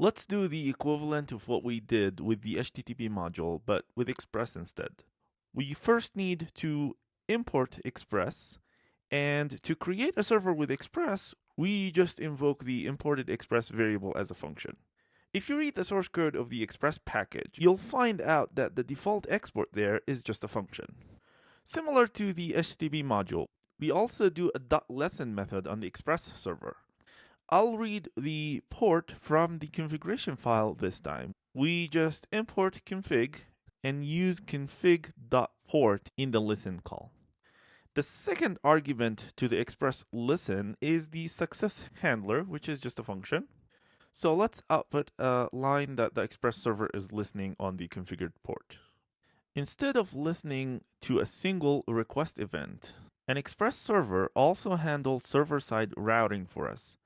Let's do the equivalent of what we did with the HTTP module, but with Express instead. We first need to import Express, and to create a server with Express, we just invoke the imported Express variable as a function. If you read the source code of the Express package, you'll find out that the default export there is just a function. Similar to the HTTP module, we also do a .lesson method on the Express server. I'll read the port from the configuration file this time. We just import config and use config.port in the listen call. The second argument to the Express listen is the success handler, which is just a function. So let's output a line that the Express server is listening on the configured port. Instead of listening to a single request event, an Express server also handles server-side routing for us.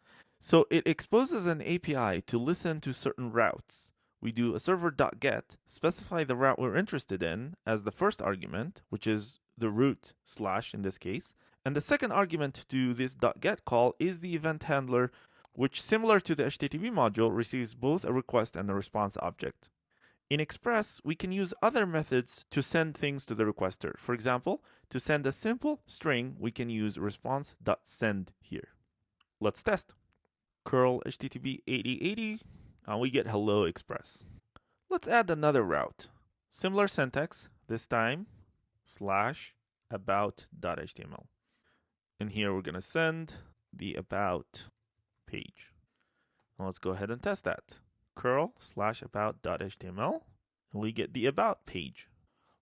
So it exposes an API to listen to certain routes. We do a server.get, specify the route we're interested in as the first argument, which is the root / in this case. And the second argument to this .get call is the event handler, which, similar to the HTTP module, receives both a request and a response object. In Express, we can use other methods to send things to the requester. For example, to send a simple string, we can use response.send here. Let's test. Curl HTTP 8080, and we get hello Express. Let's add another route. Similar syntax, this time /about.html. And here we're going to send the about page. Now let's go ahead and test that. Curl /about.html, and we get the about page.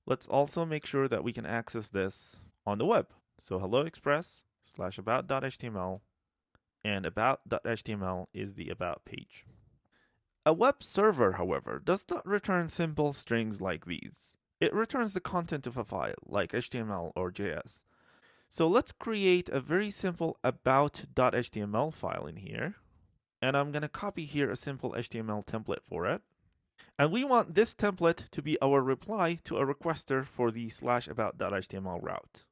Let's also make sure that we can access this on the web. So hello Express /about.html, and about.html is the about page. A web server, however, does not return simple strings like these. It returns the content of a file, like HTML or JS. So let's create a very simple about.html file in here. And I'm going to copy here a simple HTML template for it. And we want this template to be our reply to a requester for the /about.html route.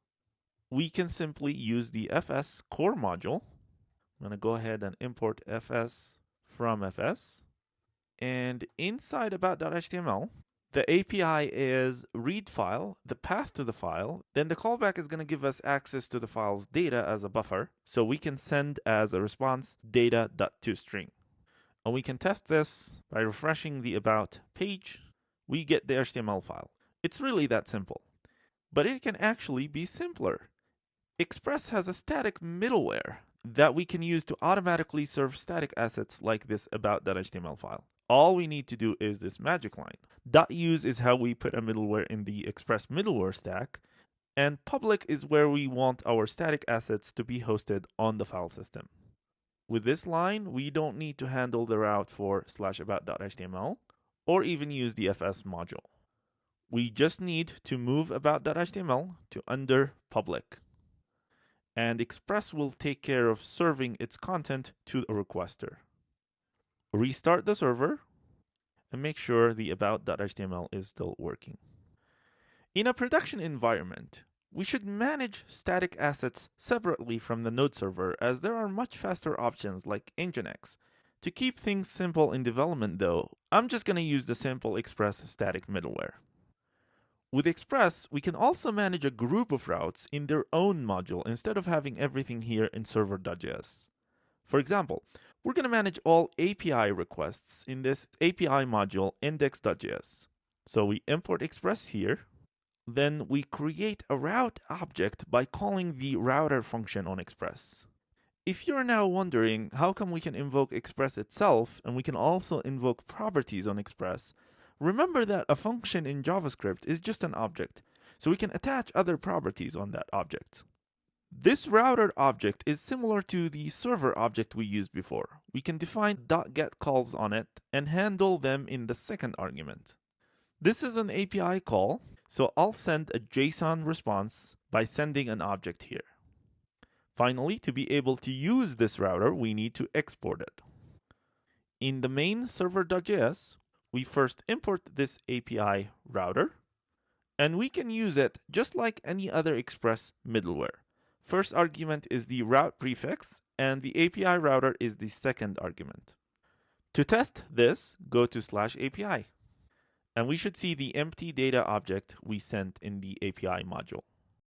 We can simply use the fs core module. I'm going to go ahead and import fs from fs. And inside about.html, the API is read file, the path to the file. Then the callback is going to give us access to the file's data as a buffer. So we can send as a response data.toString. And we can test this by refreshing the about page. We get the HTML file. It's really that simple. But it can actually be simpler. Express has a static middleware that we can use to automatically serve static assets like this about.html file. All we need to do is this magic line. .use is how we put a middleware in the Express middleware stack, and public is where we want our static assets to be hosted on the file system. With this line, we don't need to handle the route for /about.html or even use the fs module. We just need to move about.html to under public. And Express will take care of serving its content to a requester. Restart the server and make sure the about.html is still working. In a production environment, we should manage static assets separately from the Node server, as there are much faster options like Nginx. To keep things simple in development though, I'm just going to use the simple Express static middleware. With Express, we can also manage a group of routes in their own module instead of having everything here in server.js. For example, we're going to manage all API requests in this API module index.js. So we import Express here. Then we create a route object by calling the router function on Express. If you're now wondering how come we can invoke Express itself and we can also invoke properties on Express, remember that a function in JavaScript is just an object, so we can attach other properties on that object. This router object is similar to the server object we used before. We can define .get calls on it and handle them in the second argument. This is an API call, so I'll send a JSON response by sending an object here. Finally, to be able to use this router, we need to export it. In the main server.js, we first import this API router, and we can use it just like any other Express middleware. First argument is the route prefix, and the API router is the second argument. To test this, go to /API, and we should see the empty data object we sent in the API module.